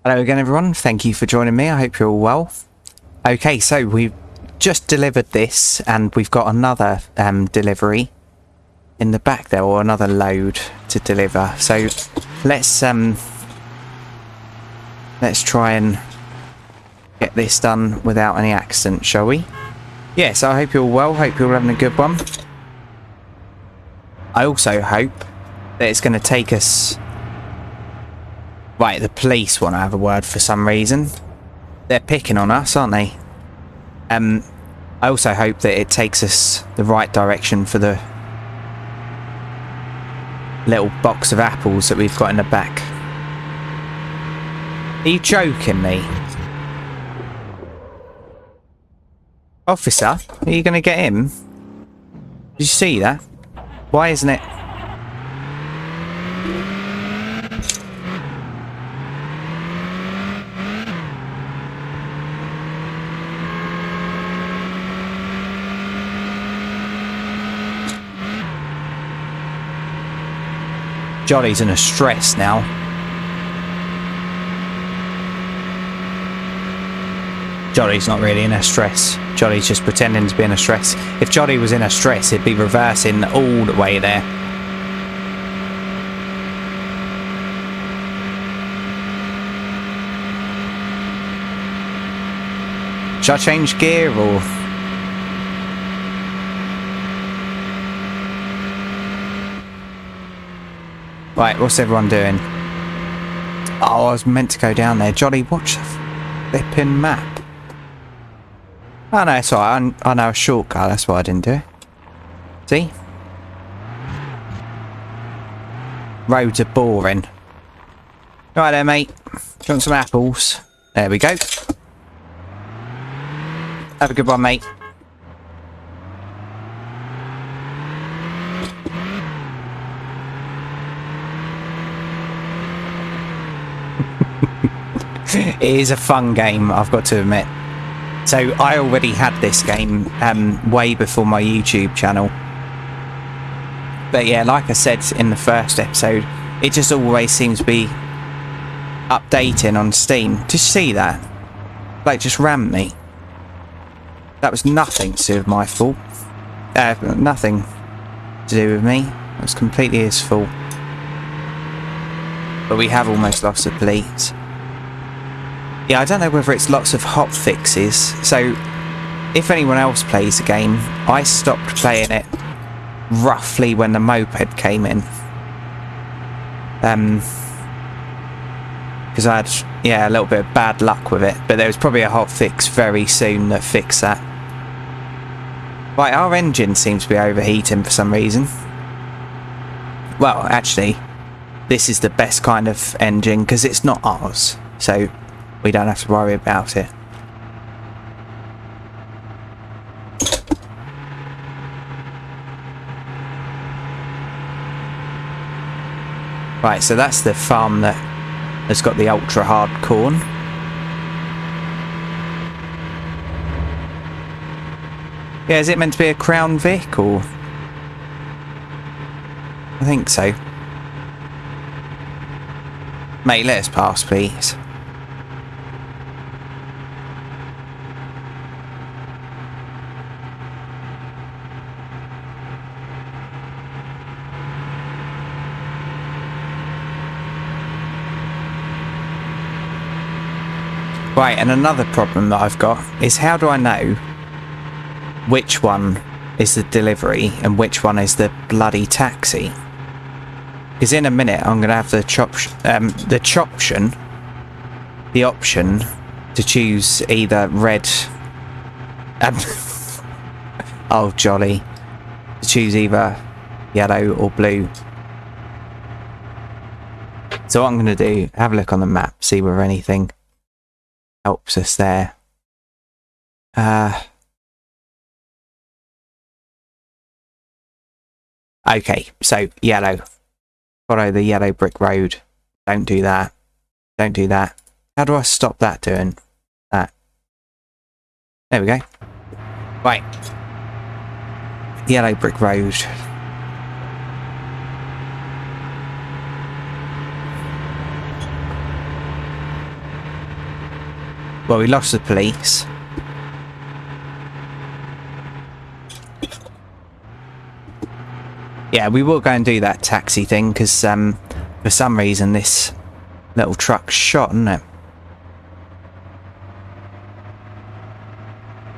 Hello again, everyone. Thank you for joining me. I hope you're all well. Okay, so we've just delivered this, and we've got another delivery in the back there, or another load to deliver. So let's try and get this done without any accident, shall we? Yeah, so I hope you're all well. Hope you're all having a good one. I also hope that it's going to take us... Right, the police want to have a word for some reason. They're picking on us, aren't they? I also hope that it takes us the right direction for the little box of apples that we've got in the back. Are you joking me? Officer, are you going to get him? Did you see that? Why isn't it? Jolly's in a stress now. Jolly's not really in a stress. Jolly's just pretending to be in a stress. If Jolly was in a stress, he'd be reversing all the way there. Should I change gear or... Right, what's everyone doing? Oh, I was meant to go down there. Jolly, watch the flipping map. Oh no, it's alright. I know a shortcut, that's why I didn't do it. See? Roads are boring. Right there, mate. Do you want some apples? There we go. Have a good one, mate. It is a fun game, I've got to admit. So I already had this game way before my YouTube channel. But yeah, like I said in the first episode, it just always seems to be updating on Steam. Did you see that? Like, just rammed me. That was nothing to do with my fault. Nothing to do with me. It was completely his fault. But we have almost lost the police. Yeah, I don't know whether it's lots of hot fixes. So, if anyone else plays the game, I stopped playing it roughly when the moped came in. Because I had, yeah, a little bit of bad luck with it. But there was probably a hot fix very soon that fixed that. Right, our engine seems to be overheating for some reason. Well, actually, this is the best kind of engine because it's not ours. So... we don't have to worry about it. Right, so that's the farm that has got the ultra hard corn. Yeah, is it meant to be a Crown Vic or... I think so. Mate, let us pass, please. Right, and another problem that I've got is how do I know which one is the delivery and which one is the bloody taxi? Because in a minute I'm going to have the option to choose either red... oh, jolly. To choose either yellow or blue. So what I'm going to do, have a look on the map, see whether anything... helps us there. Okay, so yellow. Follow the yellow brick road. Don't do that. Don't do that. How do I stop that doing that? There we go. Right. Yellow brick road. Well, we lost the police. Yeah, we will go and do that taxi thing, because for some reason this little truck's shot, isn't it?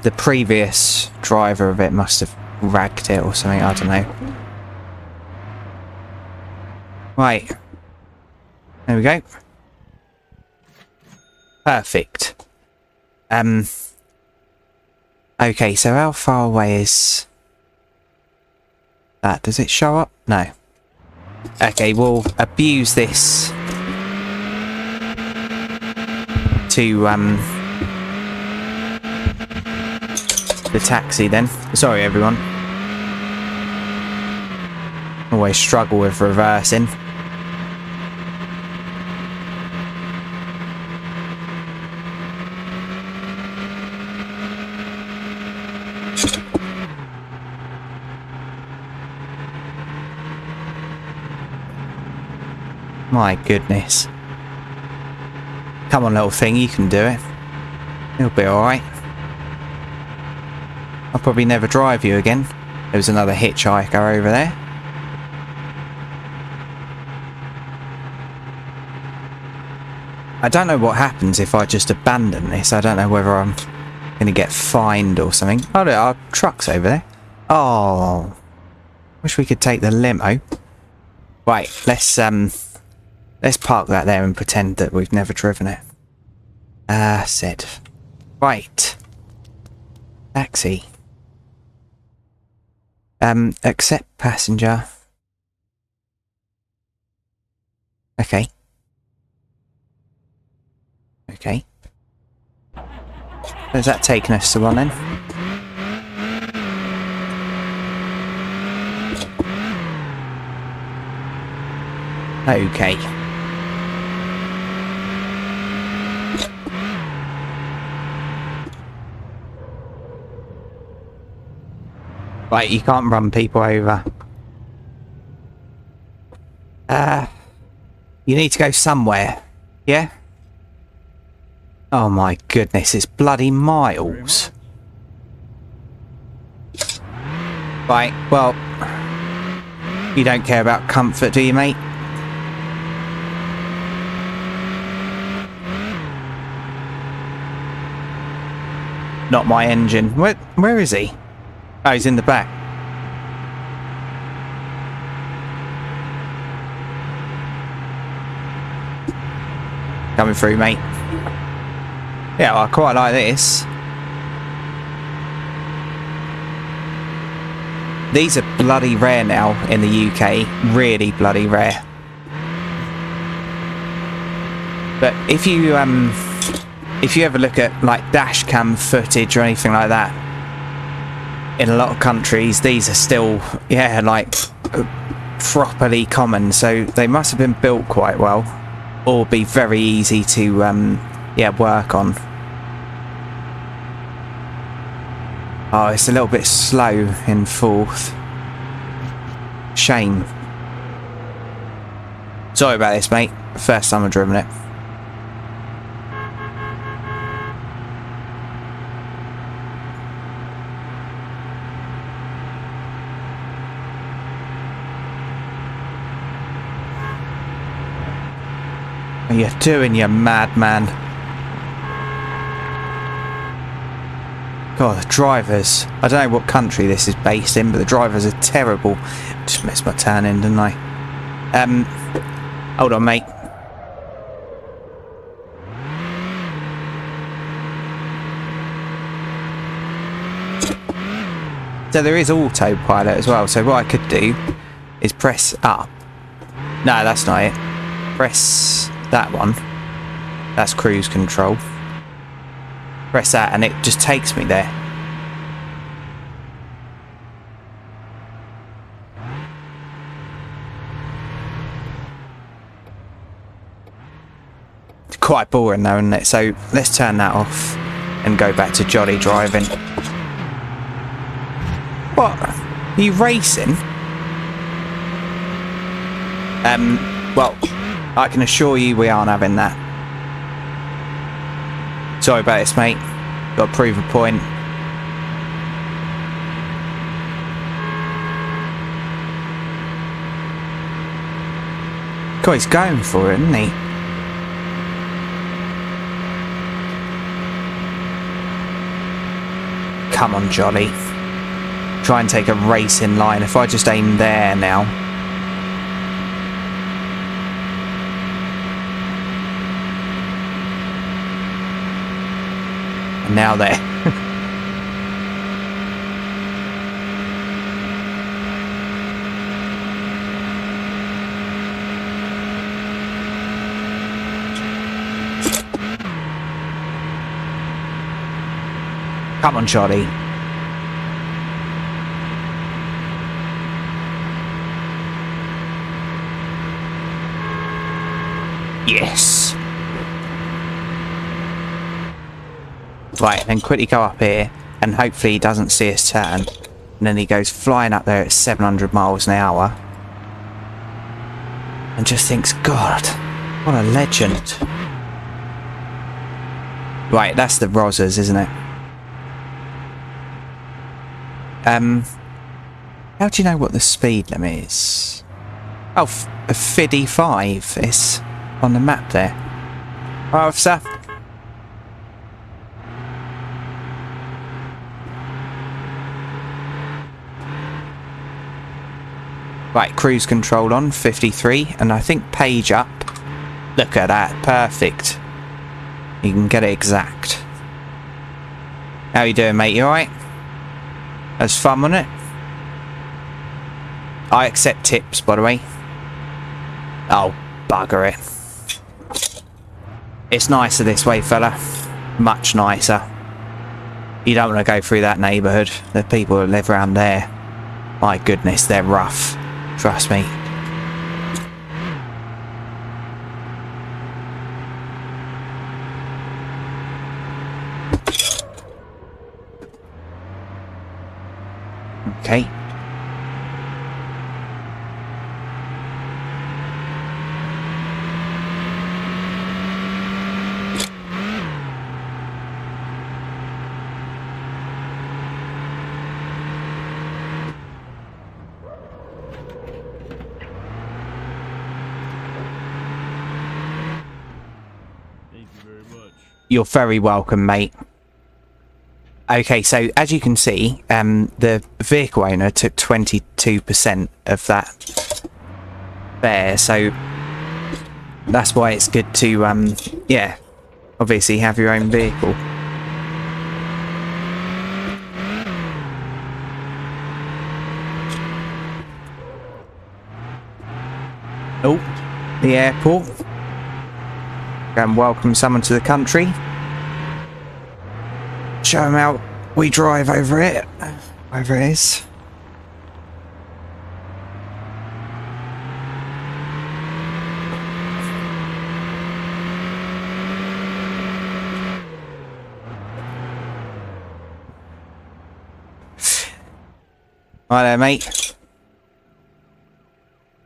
The previous driver of it must have ragged it or something, I don't know. Right. There we go. Perfect. Okay, so how far away is that? Does it show up? No. Okay, we'll abuse this to the taxi then. Sorry everyone. Always struggle with reversing. My goodness. Come on, little thing, you can do it. It'll be alright. I'll probably never drive you again. There was another hitchhiker over there. I don't know what happens if I just abandon this. I don't know whether I'm going to get fined or something. Oh, look, our truck's over there. Oh. Wish we could take the limo. Right, let's park that there and pretend that we've never driven it. Said. Right. Taxi. Accept passenger. Okay. Okay. Where's that taking us to one then? Okay. Right, you can't run people over. You need to go somewhere. Yeah? Oh my goodness, it's bloody miles. Right, well, you don't care about comfort, do you, mate? Not my engine. Where is he? Oh, he's in the back. Coming through, mate. Yeah, well, I quite like this. These are bloody rare now in the UK. Really bloody rare. But if you ever look at like dash cam footage or anything like that, in a lot of countries these are still, yeah, like properly common, so they must have been built quite well or be very easy to yeah, work on. Oh, it's a little bit slow in fourth. Shame. Sorry about this, mate. First time I've driven it. What are you doing, you madman? God, the drivers. I don't know what country this is based in, but the drivers are terrible. Just missed my turn in, didn't I? Hold on, mate. So there is autopilot as well, so what I could do is press up. No, that's not it. Press that one. That's cruise control. Press that and it just takes me there. It's quite boring though, isn't it? So let's turn that off and go back to jolly driving. What? Are you racing? Well, I can assure you we aren't having that. Sorry about this, mate. Got to prove a point. God, he's going for it, isn't he? Come on, Jolly. Try and take a race in line. If I just aim there now. And now there. Come on, Charlie. Yes. Right, then quickly go up here, and hopefully he doesn't see us turn. And then he goes flying up there at 700 miles an hour. And just thinks, God, what a legend. Right, that's the Rosas, isn't it? How do you know what the speed limit is? Oh, 55 is on the map there. Oh, officer. Right, cruise control on, 53, and I think page up. Look at that, perfect. You can get it exact. How you doing, mate? You alright? That's fun, wasn't it? I accept tips, by the way. Oh, bugger it. It's nicer this way, fella. Much nicer. You don't want to go through that neighbourhood. The people that live around there, my goodness, they're rough. Trust me. Okay. You're very welcome, mate. Okay, so as you can see, the vehicle owner took 22% of that fare, so that's why it's good to, yeah, obviously have your own vehicle. Oh, the airport. Go and welcome someone to the country. Show them how we drive over it, wherever it is. Right there, mate.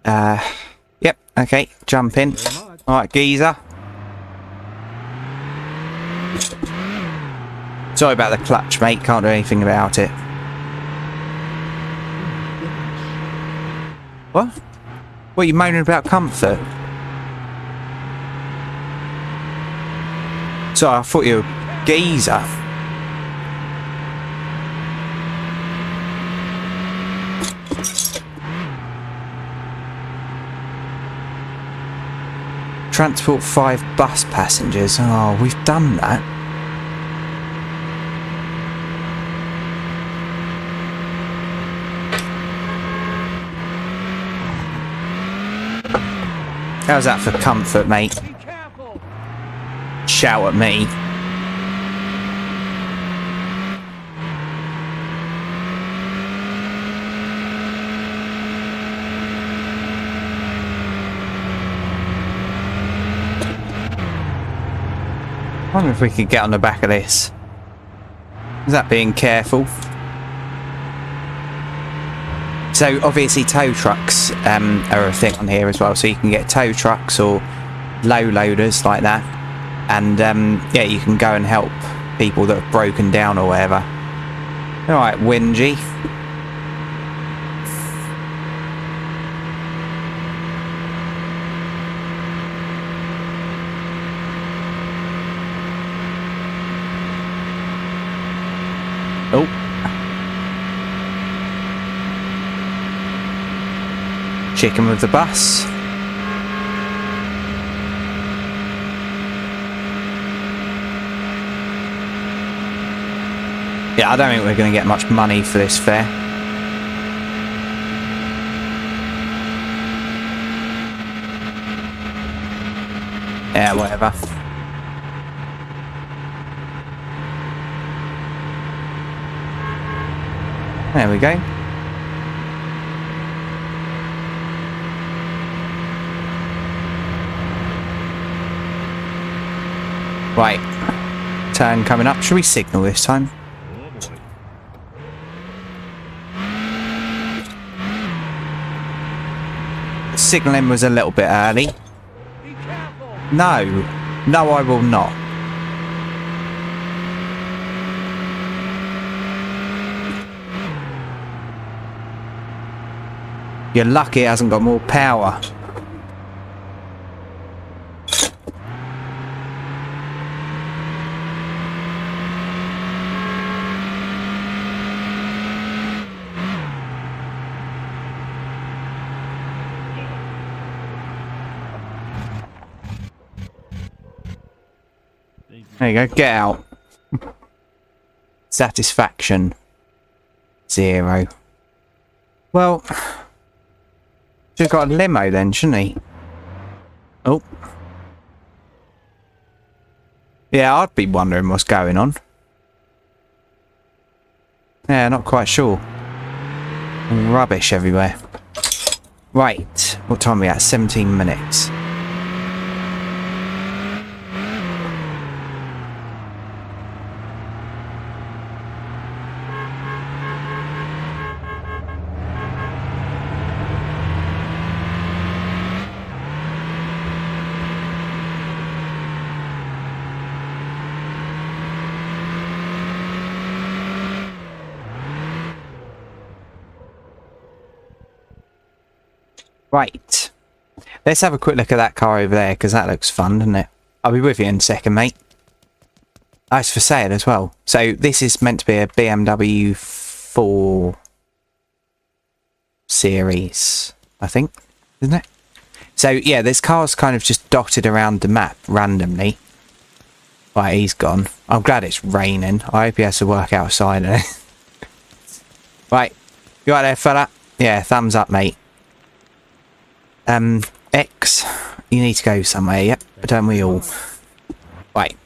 Yep, okay, jump in. Alright, geezer. Sorry about the clutch, mate. Can't do anything about it. What? What are you moaning about comfort? Sorry, I thought you were a geezer. Transport 5 bus passengers. Oh, we've done that. How's that for comfort, mate? Shout at me. I wonder if we could get on the back of this. Is that being careful? So obviously tow trucks are a thing on here as well, so you can get tow trucks or low loaders like that. And yeah, you can go and help people that have broken down or whatever. Alright, Wingy. Oh. Chicken with the bus. Yeah, I don't think we're going to get much money for this fare. Yeah, whatever. There we go. Right. Turn coming up. Should we signal this time? Signalling was a little bit early. No. No, I will not. You're lucky it hasn't got more power. There you go, get out. Satisfaction. 0. Well, should have got a limo then, shouldn't he? Oh. Yeah, I'd be wondering what's going on. Yeah, not quite sure. Rubbish everywhere. Right, what time are we at? 17 minutes. Right, let's have a quick look at that car over there, because that looks fun, doesn't it? I'll be with you in a second, mate. Oh, it's for sale as well. So this is meant to be a BMW 4 Series, I think, isn't it? So yeah, there's cars kind of just dotted around the map randomly. Right, he's gone. I'm glad it's raining. I hope he has to work outside. Right, you right there, fella? Yeah, thumbs up, mate. X, you need to go somewhere, yep, don't we all? Right.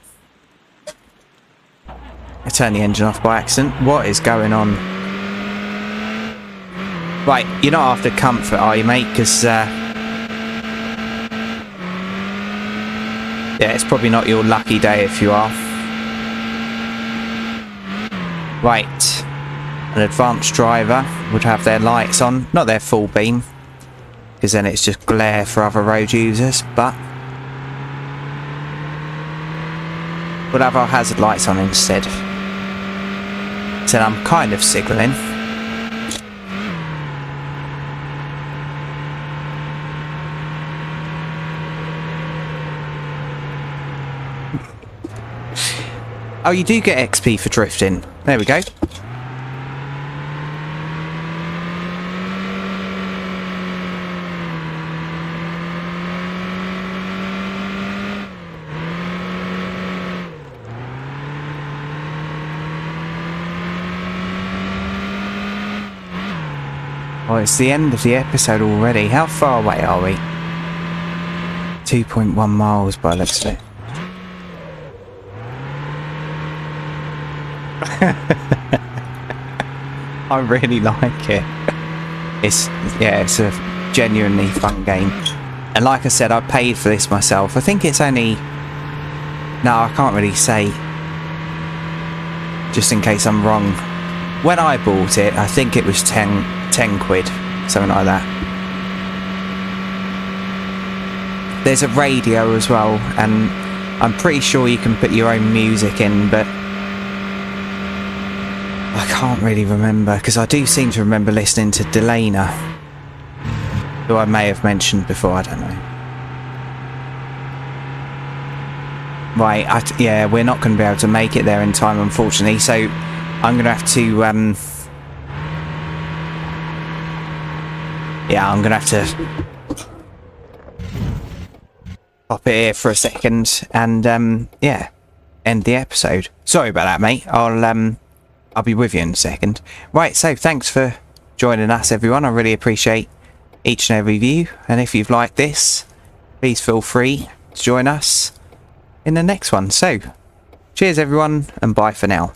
I turned the engine off by accident. What is going on? Right, you're not after comfort, are you, mate? Because, yeah, it's probably not your lucky day if you are. Right. An advanced driver would have their lights on, not their full beam, because then it's just glare for other road users, but we'll have our hazard lights on instead. So I'm kind of signalling. Oh, you do get XP for drifting. There we go. Oh, it's the end of the episode already. How far away are we? 2.1 miles by the looks of it. I really like it. It's a genuinely fun game. And like I said, I paid for this myself. I think it's only... No, I can't really say. Just in case I'm wrong. When I bought it, I think it was 10 quid, something like that. There's a radio as well, and I'm pretty sure you can put your own music in, but I can't really remember, because I do seem to remember listening to Delana, who I may have mentioned before, I don't know. Right, yeah, we're not going to be able to make it there in time, unfortunately, so I'm going to have to, yeah, I'm going to have to pop it here for a second and, yeah, end the episode. Sorry about that, mate. I'll be with you in a second. Right, so thanks for joining us, everyone. I really appreciate each and every view, and if you've liked this, please feel free to join us in the next one. So, cheers everyone, and bye for now.